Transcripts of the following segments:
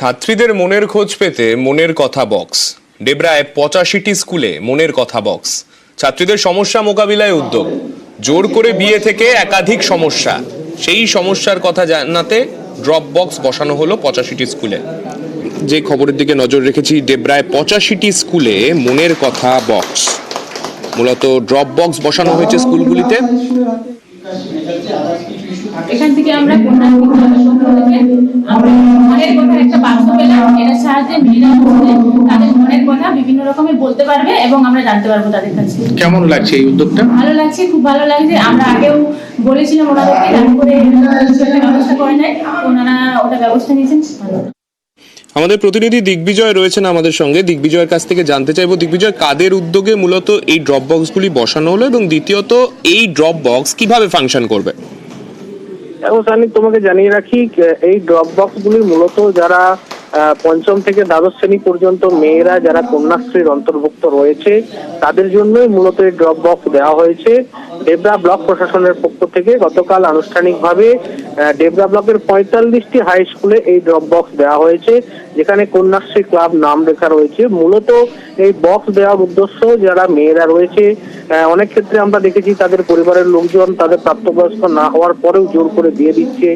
ছাত্রীদের মনের খোঁজ পেতে মনের কথা বক্স। ডেবরায় 85টি স্কুলে মনের কথা বক্স। ছাত্রীদের সমস্যা মোকাবিলায় উদ্যোগ। জোর করে বিয়ে থেকে একাধিক সমস্যা, সেই সমস্যার কথা জানাতে ড্রপ বক্স বসানো হলো 85টি স্কুলে। যে খবরের দিকে নজর রেখেছি, ডেবরায় 85টি স্কুলে মনের কথা বক্স। মূলত ড্রপ বক্স বসানো হয়েছে স্কুলগুলিতে। এখান থেকে আমরা মনের কথা একটা বাক্স পেলাম, এর সাহায্যে মেয়েরা তাদের মনের কথা বিভিন্ন রকমের বলতে পারবে এবং আমরা জানতে পারবো তাদের কাছে। কেমন লাগছে এই উদ্যোগটা? ভালো লাগছে, খুব ভালো লাগছে। আমরা আগেও বলেছিলাম ওনাদেরকে, তারপরে ব্যবস্থা করে নাই, ওনারা ওটা ব্যবস্থা নিয়েছেন। আমাদের প্রতিনিধি দিগ্বিজয় রয়েছেন আমাদের সঙ্গে। দিগ্বিজয়ের কাছ থেকে জানতে চাইবো, দিগ্বিজয়, কাদের উদ্যোগে মূলত এই ড্রপ বক্সগুলি বসানো হলো এবং দ্বিতীয়ত এই ড্রপ বক্স কিভাবে ফাংশন করবে? আমি তোমাকে জানিয়ে রাখি, এই ড্রপ বক্স গুলি মূলত যারা পঞ্চম থেকে দ্বাদশ শ্রেণী পর্যন্ত মেয়েরা যারা কন্যাশ্রীর অন্তর্ভুক্ত রয়েছে তাদের জন্যই মূলত এই ড্রপ বক্স দেওয়া হয়েছে। ডেবরা ব্লক প্রশাসনের পক্ষ থেকে গতকাল আনুষ্ঠানিকভাবে ডেবরা ব্লকের 45টি হাই স্কুলে এই ড্রপ বক্স দেওয়া হয়েছে, যেখানে কন্যাশ্রী ক্লাব নাম লেখা রয়েছে। মূলত এই বক্স দেওয়ার উদ্দেশ্য, যারা মেয়েরা রয়েছে অনেক ক্ষেত্রে আমরা দেখেছি তাদের পরিবারের লোকজন তাদের প্রাপ্তবয়স্ক না হওয়ার পরেও জোর করে দিয়ে দিচ্ছে,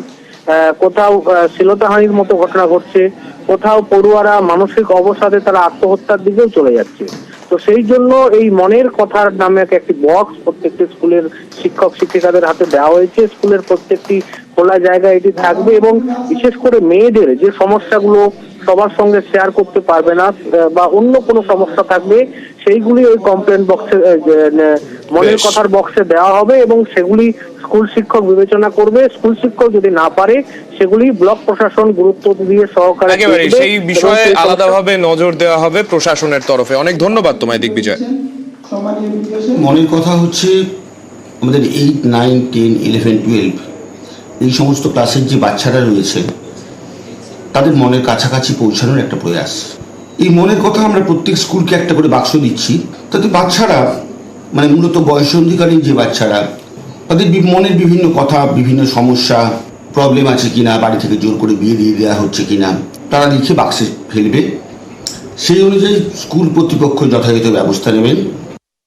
কোথাও শ্লীলতাহানির মতো ঘটনা ঘটছে, কোথাও পড়ুয়ারা মানসিক অবসাদে তারা আত্মহত্যার দিকেও চলে যাচ্ছে। তো সেই জন্য এই মনের কথার নামে একটি বক্স প্রত্যেকটি স্কুলের শিক্ষক শিক্ষিকাদের হাতে দেওয়া হয়েছে। স্কুলের প্রত্যেকটি খোলা জায়গায় এটি থাকবে এবং বিশেষ করে মেয়েদের যে সমস্যাগুলো সবার সঙ্গে শেয়ার করতে পারবে না বা অন্য কোনো সমস্যা থাকবে, সেইগুলি ওই কমপ্লেন বক্সে, মনের কথার বক্সে দেওয়া হবে এবং সেগুলি স্কুল শিক্ষক বিবেচনা করবে। স্কুল শিক্ষক যদি না পারে সেগুলি ব্লক প্রশাসন গুরুত্ব দিয়ে সহকারে সেই বিষয়ে আলাদাভাবে নজর দেওয়া হবে প্রশাসনের তরফে। অনেক ধন্যবাদ তোমায় দিগ্বিজয়। মনের কথা হচ্ছে আমাদের 8, 9, 10, 11, 12 এই সমস্ত ক্লাসের যে বাচ্চারা রয়েছে তাদের মনের কাছাকাছি পৌঁছানোর একটা প্রয়াস। এই মনের কথা আমরা প্রত্যেক স্কুলকে একটা করে বাক্স দিচ্ছি, তাতে বাচ্চারা মানে মূলত বয়সন্ধিকালীন যে বাচ্চারা তাদের মনের বিভিন্ন কথা, বিভিন্ন সমস্যা, প্রবলেম আছে কিনা, বাড়ি থেকে জোর করে বিয়ে দিয়ে দেওয়া হচ্ছে কিনা, তারা লিখে বাক্সে ফেলবে। সেই অনুযায়ী স্কুল কর্তৃপক্ষ যথাযথ ব্যবস্থা নেবেন।